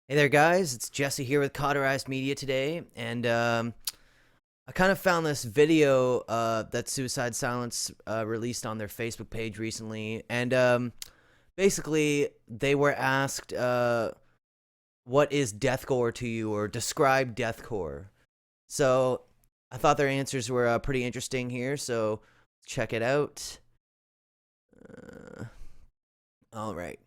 Hey there, guys. It's Jesse here with Cauterized Media today, and I kind of found this video that Suicide Silence released on their Facebook page recently, and basically they were asked, "What is deathcore to you?" or "Describe deathcore." So I thought their answers were pretty interesting here, so check it out. All right.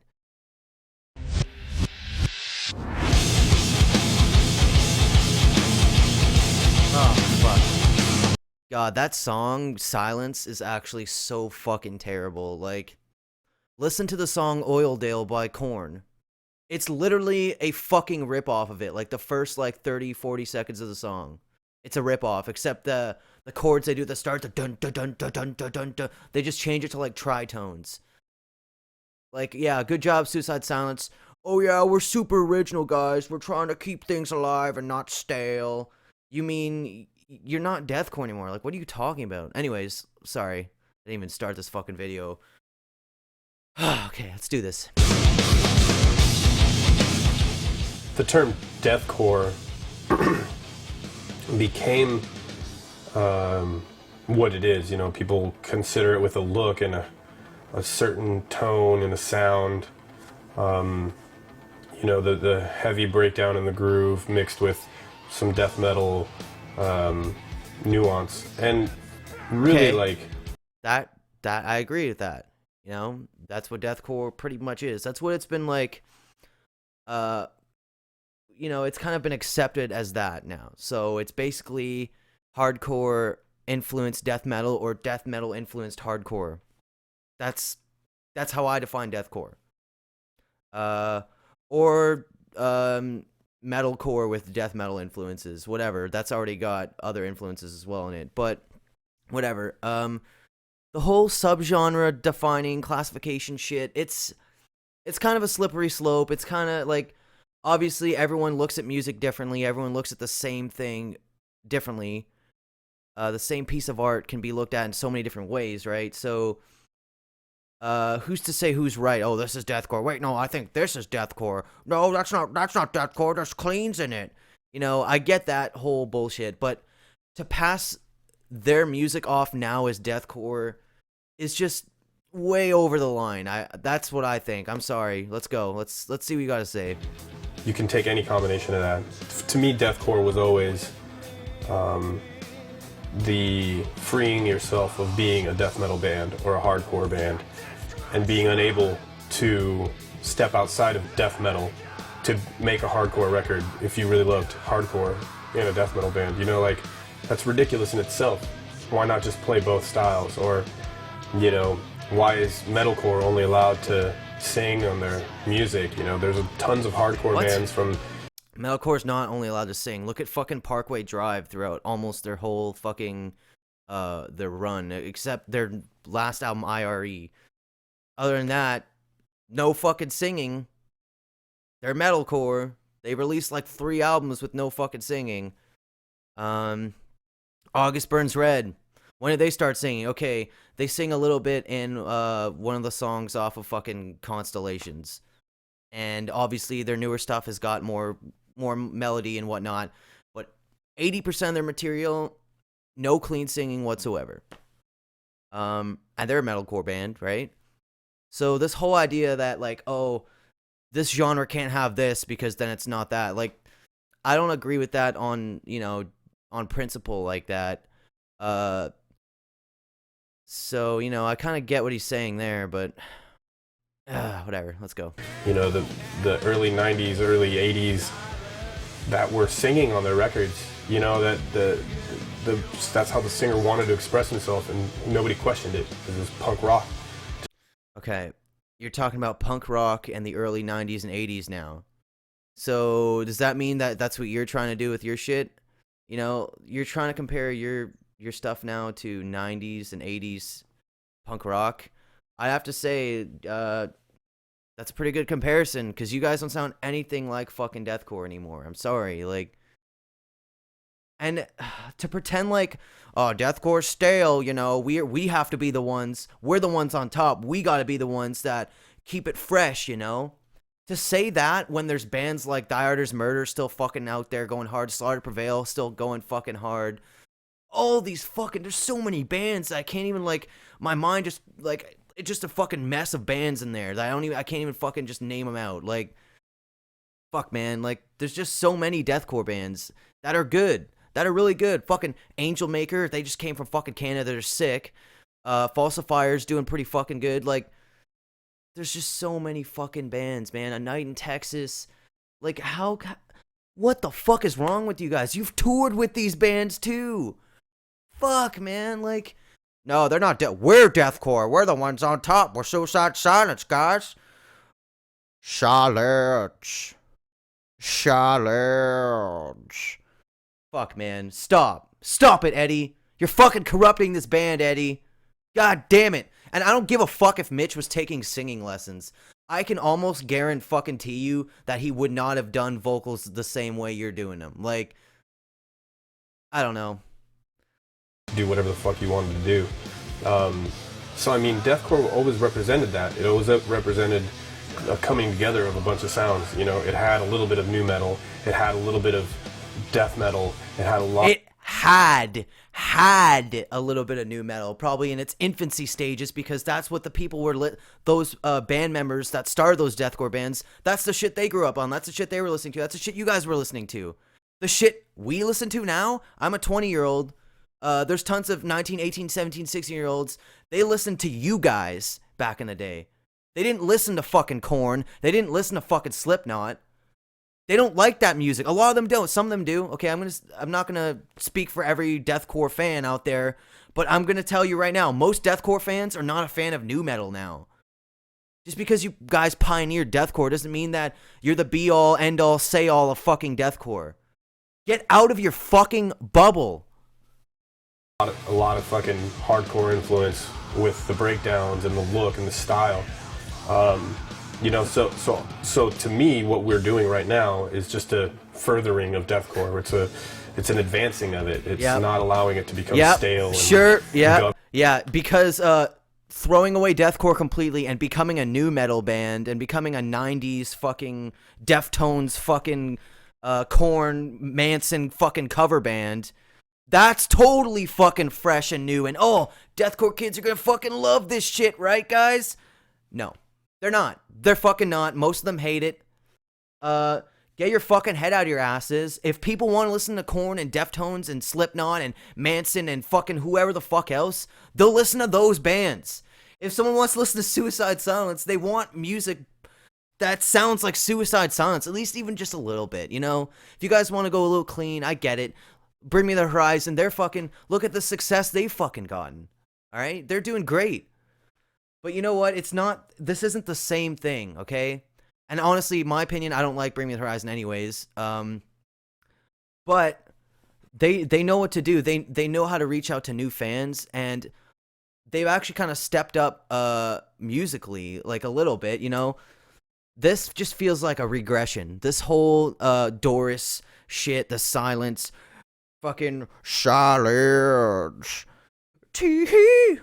Oh, fuck. God, that song, Silence, is actually so fucking terrible. Like, listen to the song Oildale by Korn. It's literally a fucking ripoff of it. Like, the first, 30, 40 seconds of the song. It's a ripoff, except the chords they do at the start, the dun dun dun dun dun dun dun dun, they just change it to, tritones. Like, yeah, good job, Suicide Silence. Oh, yeah, we're super original, guys. We're trying to keep things alive and not stale. You mean you're not deathcore anymore? Like, what are you talking about? Anyways, sorry. I didn't even start this fucking video. Okay, let's do this. The term deathcore became what it is. You know, people consider it with a look and a certain tone and a sound. You know, the heavy breakdown in the groove mixed with some death metal nuance, and really that I agree with that. You know, that's what deathcore pretty much is. That's what it's been like. You know, it's kind of been accepted as that now. So it's basically hardcore influenced death metal or death metal influenced hardcore. That's how I define deathcore. Or metalcore with death metal influences, whatever. That's already got other influences as well in it, but whatever. The whole subgenre defining classification shit, it's kind of a slippery slope. It's kind of like, obviously everyone looks at music differently. Everyone looks at the same thing differently. The same piece of art can be looked at in so many different ways, right? So who's to say who's right? Oh, this is deathcore. Wait, no, I think this is deathcore. No, that's not deathcore. There's cleans in it. You know, I get that whole bullshit, but to pass their music off now as deathcore is just way over the line. That's what I think. I'm sorry. Let's go. Let's see what you got to say. you can take any combination of that. To me, deathcore was always the freeing yourself of being a death metal band or a hardcore band and being unable to step outside of death metal to make a hardcore record if you really loved hardcore in a death metal band. You know, like, that's ridiculous in itself. Why not just play both styles? Or, you know, why is metalcore only allowed to sing on their music? You know, there's tons of hardcore bands from... Metalcore's not only allowed to sing. Look at fucking Parkway Drive throughout almost their whole fucking their run, except their last album, IRE. Other than that, no fucking singing. They're metalcore. They released 3 albums with no fucking singing. August Burns Red. When did they start singing? Okay, they sing a little bit in one of the songs off of fucking Constellations. And obviously their newer stuff has got more melody and whatnot. But 80% of their material, no clean singing whatsoever. And they're a metalcore band, right? So this whole idea that oh, this genre can't have this because then it's not that. I don't agree with that on principle like that. So, I kind of get what he's saying there, but whatever, let's go. You know, the early 90s, early 80s that were singing on their records, you know, that that's how the singer wanted to express himself, and nobody questioned it because it was punk rock. Okay, you're talking about punk rock and the early 90s and 80s now. So does that mean that that's what you're trying to do with your shit? You know, you're trying to compare your stuff now to 90s and 80s punk rock. I have to say, that's a pretty good comparison, because you guys don't sound anything like fucking deathcore anymore. I'm sorry, and to pretend oh, deathcore's stale, you know, we have to be the ones, we're the ones on top, we gotta be the ones that keep it fresh, you know? To say that when there's bands like Die Artist Murder still fucking out there going hard, Slaughter to Prevail still going fucking hard. All these fucking, there's so many bands that I can't even, like, my mind just, like, it's just a fucking mess of bands in there that I can't even fucking just name them out. Like, fuck, man, like, there's just so many deathcore bands that are good, that are really good. Fucking Angel Maker, they just came from fucking Canada, they're sick. Falsifier's doing pretty fucking good. Like, there's just so many fucking bands, man. A Night in Texas. Like, what the fuck is wrong with you guys? You've toured with these bands too. Fuck, man. Like, no, they're not we're deathcore. We're the ones on top. We're Suicide Silence, guys. Challenge. Fuck, man. Stop it, Eddie. You're fucking corrupting this band, Eddie. God damn it. And I don't give a fuck if Mitch was taking singing lessons. I can almost guarantee you that he would not have done vocals the same way you're doing them. Like, I don't know. Do whatever the fuck you wanted to do. So, I mean, deathcore always represented that. It always represented a coming together of a bunch of sounds. You know, it had a little bit of nu metal. It had a little bit of death metal. It had a lot... It had a little bit of nu metal, probably in its infancy stages, because that's what the people were those band members that started those deathcore bands, that's the shit they grew up on, that's the shit they were listening to, that's the shit you guys were listening to. The shit we listen to now, I'm a 20-year-old, there's tons of 19, 18, 17, 16-year-olds, they listened to you guys back in the day. They didn't listen to fucking Korn, they didn't listen to fucking Slipknot. They don't like that music. A lot of them don't. Some of them do. Okay, I'm not gonna speak for every deathcore fan out there, but I'm gonna tell you right now, most deathcore fans are not a fan of nu metal now. Just because you guys pioneered deathcore doesn't mean that you're the be-all, end-all, say-all of fucking deathcore. Get out of your fucking bubble. A lot of fucking hardcore influence with the breakdowns and the look and the style. You know, so to me, what we're doing right now is just a furthering of deathcore. It's an advancing of it. It's not allowing it to become stale. And because throwing away deathcore completely and becoming a nu metal band and becoming a 90s fucking Deftones fucking Korn Manson fucking cover band, that's totally fucking fresh and new. And oh, deathcore kids are gonna fucking love this shit, right, guys? No. They're not. They're fucking not. Most of them hate it. Get your fucking head out of your asses. If people want to listen to Korn and Deftones and Slipknot and Manson and fucking whoever the fuck else, they'll listen to those bands. If someone wants to listen to Suicide Silence, they want music that sounds like Suicide Silence, at least even just a little bit, you know? If you guys want to go a little clean, I get it. Bring Me the Horizon. They're fucking, look at the success they've fucking gotten. All right? They're doing great. But you know what? This isn't the same thing, okay? And honestly, in my opinion, I don't like Bring Me the Horizon anyways. But they know what to do. They know how to reach out to new fans, and they've actually kind of stepped up musically, like a little bit, you know? This just feels like a regression. This whole Doris shit, the silence, fucking silence. Tee-hee.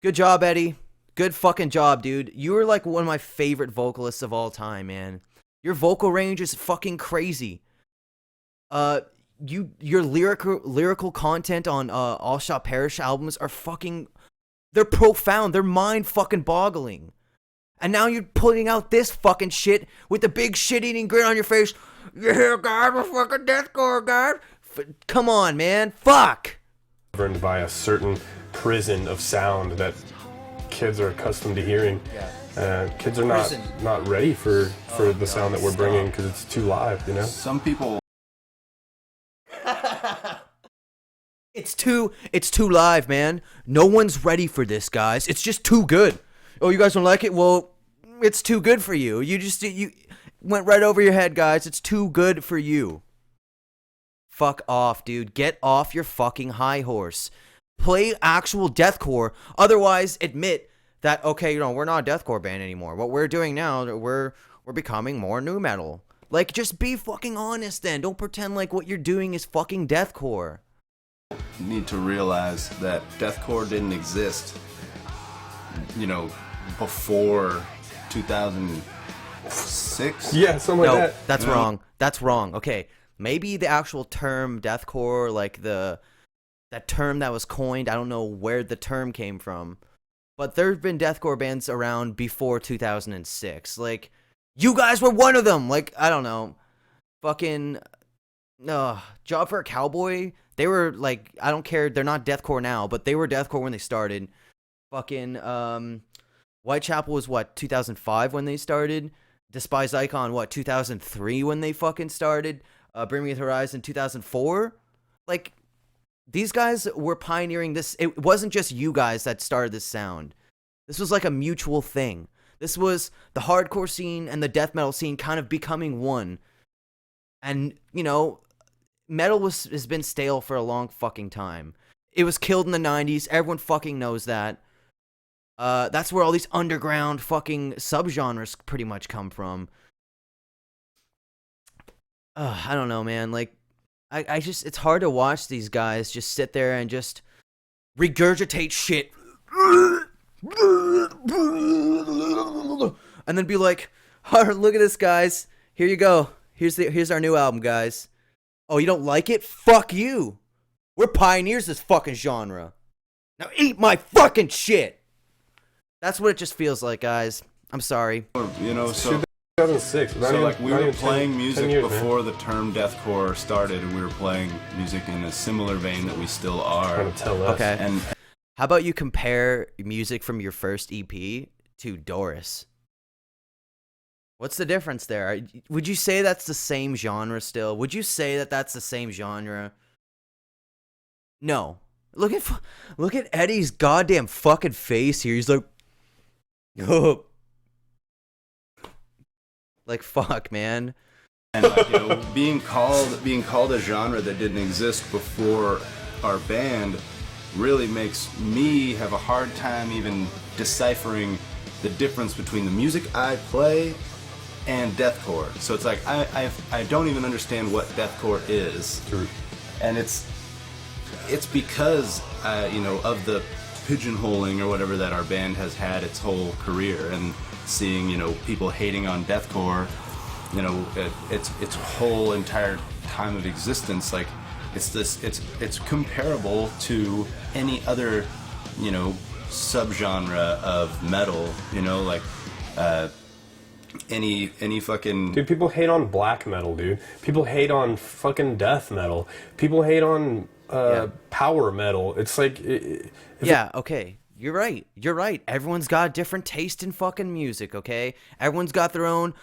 Good job, Eddie. Good fucking job, dude. You were like one of my favorite vocalists of all time, man. Your vocal range is fucking crazy. Your lyrical content on All Shall Perish albums are fucking, they're profound. They're mind fucking boggling. And now you're putting out this fucking shit with the big shit-eating grin on your face. Yeah, guys, we're fucking deathcore, guys. Come on, man. Fuck. Governed by a certain prison of sound that kids are accustomed to hearing. Kids are not ready for the sound that we're bringing because it's too live, you know? Some people... It's too live, man. No one's ready for this, guys. It's just too good. Oh, you guys don't like it? Well, it's too good for you. You went right over your head, guys. It's too good for you. Fuck off, dude. Get off your fucking high horse. Play actual deathcore. Otherwise, admit that, okay, you know, we're not a deathcore band anymore. What we're doing now, we're becoming more nu metal. Like, just be fucking honest then. Don't pretend like what you're doing is fucking deathcore. You need to realize that deathcore didn't exist, you know, before 2000, 2006. Yeah, something No, like that. that's No. wrong. That's wrong. Okay, maybe the actual term deathcore, like that term that was coined, I don't know where the term came from, but there've been deathcore bands around before 2006. Like, you guys were one of them. Like, I don't know, fucking, Job for a Cowboy. They were like, I don't care. They're not deathcore now, but they were deathcore when they started. Fucking, Whitechapel was what, 2005 when they started. Despised Icon, what, 2003 when they fucking started. Bring Me the Horizon, 2004. Like, these guys were pioneering this. It wasn't just you guys that started this sound. This was like a mutual thing. This was the hardcore scene and the death metal scene kind of becoming one. And, you know, metal has been stale for a long fucking time. It was killed in the 90s. Everyone fucking knows that. That's where all these underground fucking subgenres pretty much come from. I don't know, man. Like, I just, it's hard to watch these guys just sit there and just regurgitate shit. And then be like, oh, look at this, guys. Here you go. Here's our new album, guys. Oh, you don't like it? Fuck you. We're pioneers of this fucking genre. Now eat my fucking shit. That's what it just feels like, guys. I'm sorry. You know, so 2006. So like we were playing music 10 years, before man. the term deathcore started, and we were playing music in a similar vein that we still are. Trying to tell us. Okay. And How about you compare music from your first EP to Doris? What's the difference there? Would you say that's the same genre still? Would you say that that's the same genre? No. Look at Eddie's goddamn fucking face here. He's like, oh. Like, fuck, man. and you know, being called a genre that didn't exist before our band really makes me have a hard time even deciphering the difference between the music I play and deathcore. So it's like I don't even understand what deathcore is. True. And it's because you know, of the pigeonholing or whatever that our band has had its whole career, and seeing, you know, people hating on deathcore, you know, its whole entire time of existence. Like, it's comparable to any other, you know, subgenre of metal, you know, like any fucking Dude, people hate on black metal, dude. People hate on fucking death metal. People hate on power metal. It's like... Yeah, okay. You're right. You're right. Everyone's got a different taste in fucking music, okay? Everyone's got their own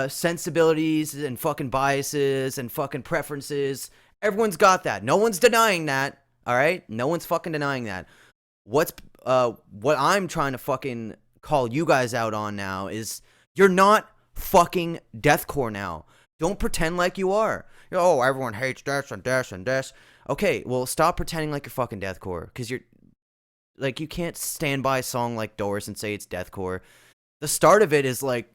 sensibilities and fucking biases and fucking preferences. Everyone's got that. No one's denying that, all right? No one's fucking denying that. What I'm trying to fucking call you guys out on now is you're not fucking deathcore now. Don't pretend like you are. Oh, everyone hates this and this and this. Okay, well, stop pretending like you're fucking deathcore, because you're... Like, you can't stand by a song like Doris and say it's deathcore. The start of it is like,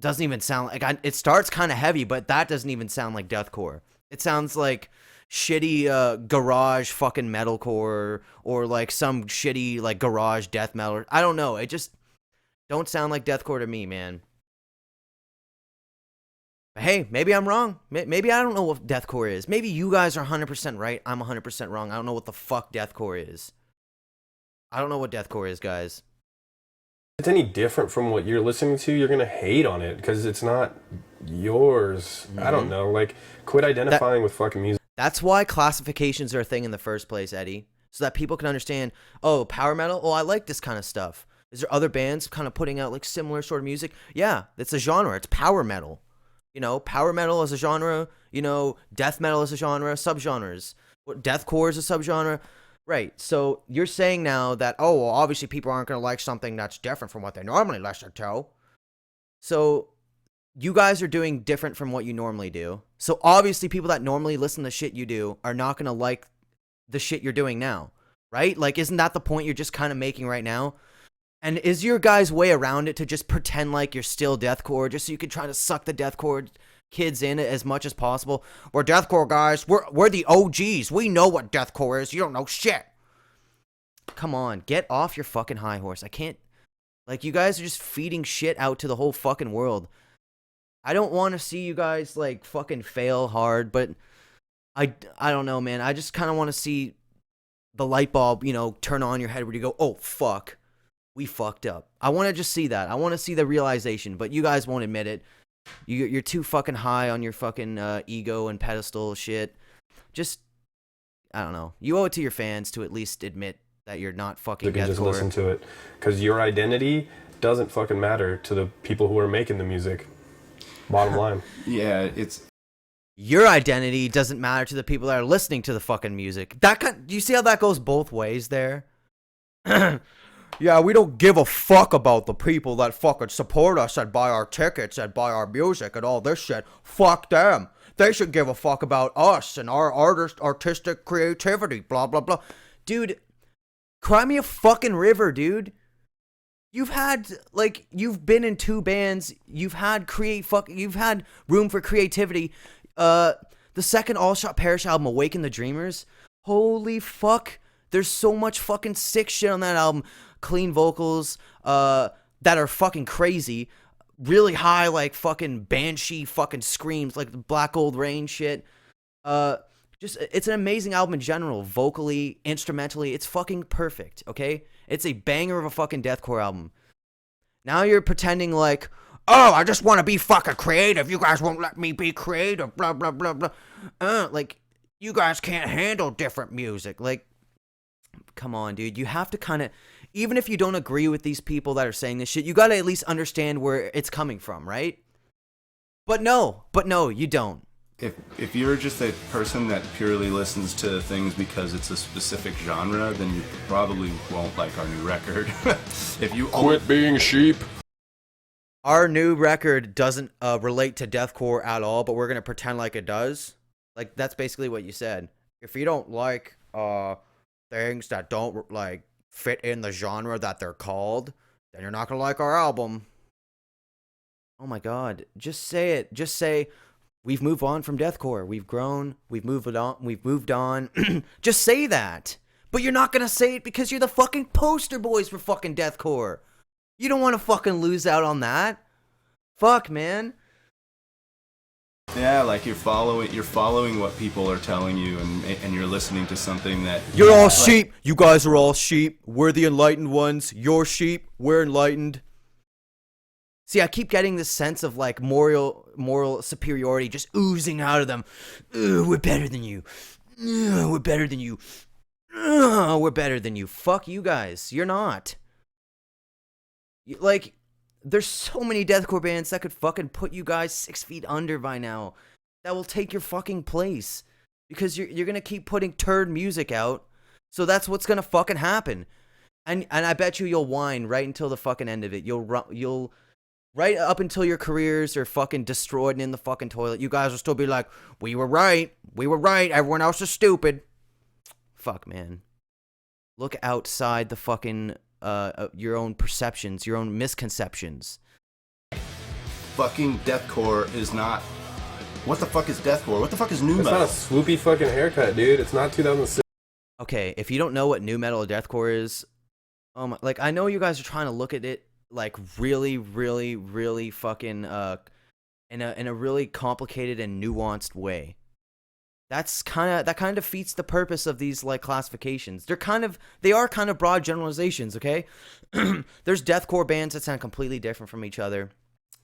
doesn't even sound like, it starts kind of heavy, but that doesn't even sound like deathcore. It sounds like shitty garage fucking metalcore, or like some shitty like garage death metal. I don't know. It just don't sound like deathcore to me, man. But hey, maybe I'm wrong. Maybe I don't know what deathcore is. Maybe you guys are 100% right. I'm 100% wrong. I don't know what the fuck deathcore is. I don't know what deathcore is, guys. If it's any different from what you're listening to, you're gonna hate on it because it's not yours. Mm-hmm. I don't know. Like, quit identifying with fucking music. That's why classifications are a thing in the first place, Eddie. So that people can understand, oh, power metal? Oh, I like this kind of stuff. Is there other bands kind of putting out like similar sort of music? Yeah, it's a genre. It's power metal. You know, power metal is a genre. You know, death metal is a genre. Subgenres. Deathcore is a subgenre. Right, so you're saying now that, oh, well, obviously people aren't going to like something that's different from what they normally listen to. So you guys are doing different from what you normally do. So obviously people that normally listen to shit you do are not going to like the shit you're doing now, right? Like, isn't that the point you're just kind of making right now? And is your guys' way around it to just pretend like you're still deathcore, just so you can try to suck the deathcore kids in as much as possible? We're deathcore guys. We're the OGs. We know what deathcore is. You don't know shit. Come on, get off your fucking high horse. I can't. Like, you guys are just feeding shit out to the whole fucking world. I don't want to see you guys like fucking fail hard, but I don't know, man. I just kind of want to see the light bulb, turn on your head where you go, oh fuck, we fucked up. I want to just see that. I want to see the realization, but you guys won't admit it. You're too fucking high on your fucking ego and pedestal shit. Just, I don't know. You owe it to your fans to at least admit that you're not fucking You can just deathcore. listen to it, because your identity doesn't fucking matter to the people who are making the music. Bottom line. Yeah, Your identity doesn't matter to the people that are listening to the fucking music. Do you see how that goes both ways there? Yeah, we don't give a fuck about the people that fucking support us and buy our tickets and buy our music and all this shit. Fuck them. They should give a fuck about us and our artistic creativity, blah, blah, blah. Dude, cry me a fucking river, dude. You've been in 2 bands. You've had room for creativity. The second All Shot Parish album, Awaken the Dreamers. Holy fuck. There's so much fucking sick shit on that album. Clean vocals, that are fucking crazy. Really high, like fucking banshee fucking screams, like the Black Gold Rain shit. It's an amazing album in general. Vocally, instrumentally, it's fucking perfect, okay? It's a banger of a fucking deathcore album. Now you're pretending like, oh, I just want to be fucking creative. You guys won't let me be creative, blah, blah, blah, blah. Like, you guys can't handle different music. Like, come on, dude. You have to kind of, even if you don't agree with these people that are saying this shit, you got to at least understand where it's coming from, right? But no, you don't. if you're just a person that purely listens to things because it's a specific genre, then you probably won't like our new record. If you Quit being sheep. Our new record doesn't relate to deathcore at all, but we're gonna pretend like it does. Like, that's basically what you said. If you don't like things that don't like fit in the genre that they're called, then you're not gonna like our album. Oh my god, just say it. Just say, we've moved on from deathcore. We've grown. We've moved on. Just say that. But you're not gonna say it because you're the fucking poster boys for fucking deathcore. You don't want to fucking lose out on that. Fuck, man. Yeah, like you're following what people are telling you, and you're listening to something that You're all sheep. You guys are all sheep. We're the enlightened ones. You're sheep. We're enlightened. See, I keep getting this sense of like moral superiority just oozing out of them. We're better than you. We're better than you. We're better than you. Fuck you guys. You're not. Like, there's so many deathcore bands that could fucking put you guys 6 feet under by now. That will take your fucking place. Because you're gonna keep putting turd music out. So that's what's gonna fucking happen. And I bet you'll whine right until the fucking end of it. You'll right up until your careers are fucking destroyed and in the fucking toilet. You guys will still be like, we were right. Everyone else is stupid. Fuck, man. Look outside the fucking your own perceptions, your own misconceptions. Fucking deathcore is not. What the fuck is deathcore? What the fuck is new It's metal? not a swoopy fucking haircut, dude. It's not 2006. Okay, if you don't know what new metal or deathcore is, like, I know you guys are trying to look at it like really, really, really fucking in a really complicated and nuanced way. That kind of defeats the purpose of these like classifications. They are kind of broad generalizations, okay? There's deathcore bands that sound completely different from each other.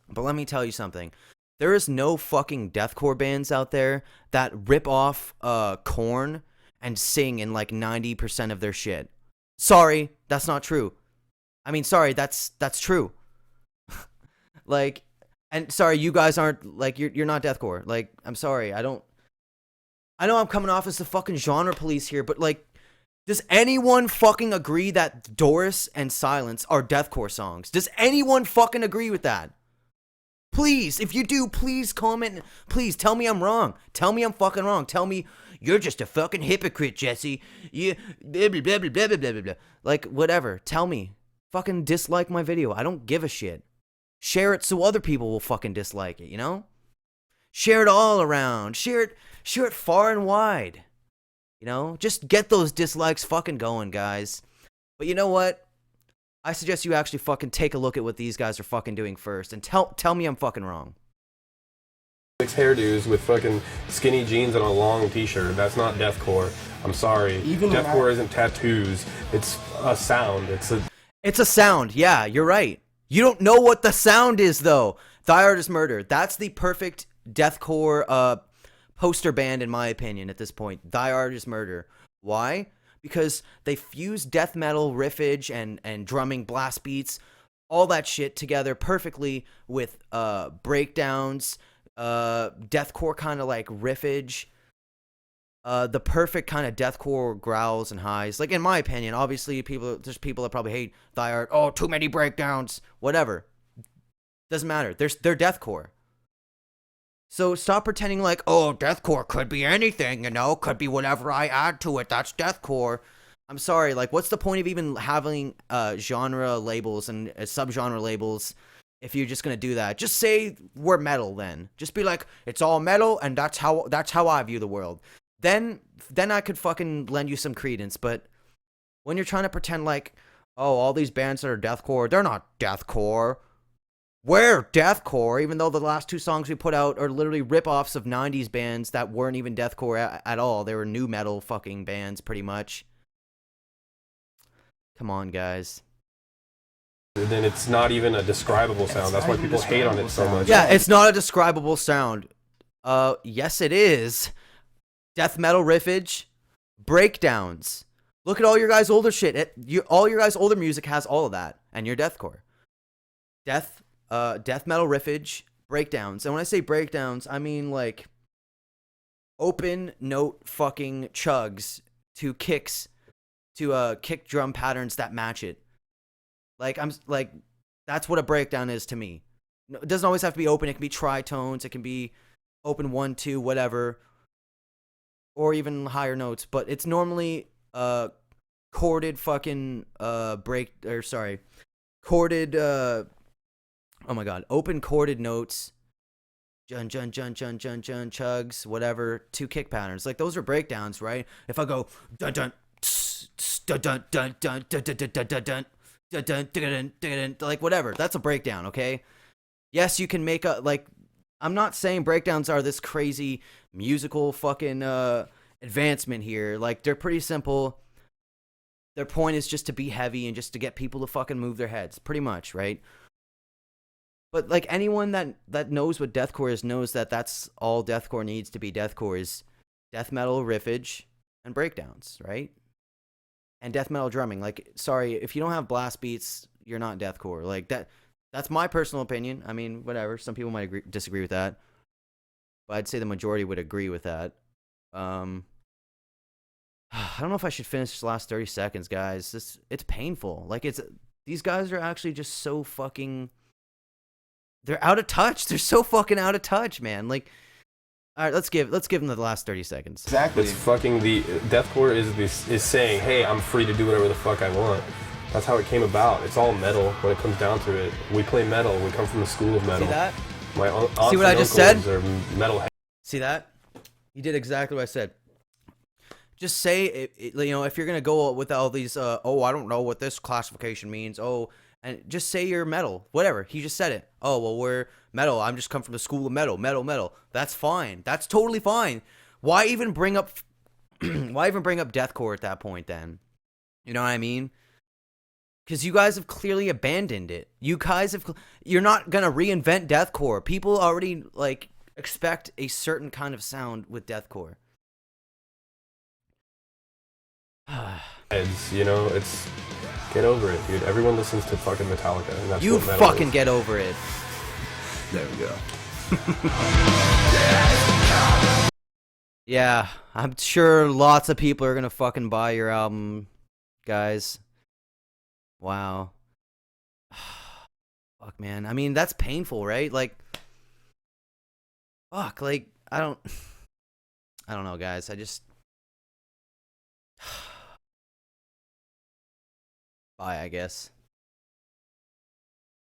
But let me tell you something. There is no fucking deathcore bands out there that rip off Korn and sing in like 90% of their shit. Sorry, that's not true. I mean, sorry, that's true. Like, and sorry, you guys aren't like you're not deathcore. Like, I'm sorry, I know I'm coming off as the fucking genre police here, but like, does anyone fucking agree that Doris and Silence are deathcore songs? Does anyone fucking agree with that? Please, if you do, please comment. Please tell me I'm wrong. Tell me I'm fucking wrong. Tell me you're just a fucking hypocrite, Jesse. You blah blah blah blah blah blah blah. Like, whatever. Tell me. Fucking dislike my video. I don't give a shit. Share it so other people will fucking dislike it, you know? Share it all around. Share it far and wide. You know? Just get those dislikes fucking going, guys. But you know what? I suggest you actually fucking take a look at what these guys are fucking doing first and tell me I'm fucking wrong. hairdos with fucking skinny jeans and a long t-shirt. That's not deathcore. I'm sorry. Even deathcore isn't tattoos. It's a sound. It's a sound. Yeah, you're right. You don't know what the sound is, though. Thy Art Is Murder. That's the perfect deathcore poster band, in my opinion, at this point. Thy Art Is Murder. Why? Because they fuse death metal riffage and drumming, blast beats, all that shit together perfectly with breakdowns, deathcore kind of like riffage, the perfect kind of deathcore growls and highs. Like, in my opinion, obviously there's people that probably hate Thy Art. Oh, too many breakdowns. Whatever. Doesn't matter. They're deathcore. So stop pretending like, oh, deathcore could be anything, could be whatever I add to it. That's deathcore. I'm sorry. Like, what's the point of even having genre labels and subgenre labels if you're just gonna do that? Just say we're metal then. Just be like, it's all metal, and that's how I view the world. Then I could fucking lend you some credence. But when you're trying to pretend like, oh, all these bands that are deathcore, they're not deathcore. We're deathcore, even though the last 2 songs we put out are literally rip-offs of 90s bands that weren't even deathcore at all. They were new metal fucking bands, pretty much. Come on, guys. Then it's not even a describable sound. That's why people hate on it so much. Yeah, it's not a describable sound. Yes, it is. Death metal riffage, breakdowns. Look at all your guys' older shit. All your guys' older music has all of that, and you're deathcore. Death metal riffage, breakdowns. And when I say breakdowns, I mean like open note fucking chugs to kicks, to kick drum patterns that match it. Like, that's what a breakdown is to me. It doesn't always have to be open. It can be tritones. It can be open 1, 2, whatever, or even higher notes. But it's normally chorded fucking chorded. Oh my god, open chorded notes. Jun jun jun jun jun jun chugs, whatever. 2 kick patterns. Like, those are breakdowns, right? If I go dun dun dun dun dun dun dun dun dun dun dun. Like, whatever, that's a breakdown. Okay, yes, you can make I'm not saying breakdowns are this crazy musical fucking advancement here. Like, they're pretty simple. Their point is just to be heavy and just to get people to fucking move their heads, pretty much, right? But like, anyone that knows what deathcore is knows that that's all deathcore needs to be. Deathcore is death metal riffage and breakdowns, right? And death metal drumming. Like, sorry, if you don't have blast beats, you're not deathcore. Like, that's my personal opinion. I mean, whatever. Some people might disagree with that, but I'd say the majority would agree with that. I don't know if I should finish this last 30 seconds, guys. It's painful. Like, these guys are actually just so fucking, they're out of touch. They're so fucking out of touch, man. Like, all right, let's give them the last 30 seconds. Exactly. It's fucking deathcore is saying, hey, I'm free to do whatever the fuck I want. That's how it came about. It's all metal when it comes down to it. We play metal. We come from the school of metal. See that? My aunts See what and I just said? Are metal. See that? You did exactly what I said. Just say, if you're going to go with all these, I don't know what this classification means. And just say you're metal. Whatever. He just said it. Oh, well, we're metal. I'm just come from the school of metal. Metal. That's fine. That's totally fine. Why even bring up deathcore at that point then? You know what I mean? Because you guys have clearly abandoned it. You're not going to reinvent deathcore. People already, expect a certain kind of sound with deathcore. It's get over it, dude. Everyone listens to fucking Metallica, and that's you what metal fucking is. Get over it. There we go. Yeah, I'm sure lots of people are gonna fucking buy your album, guys. Wow. Fuck, man. I mean, that's painful, right? Like, fuck. Like, I don't know, guys. I just. Bye, I guess.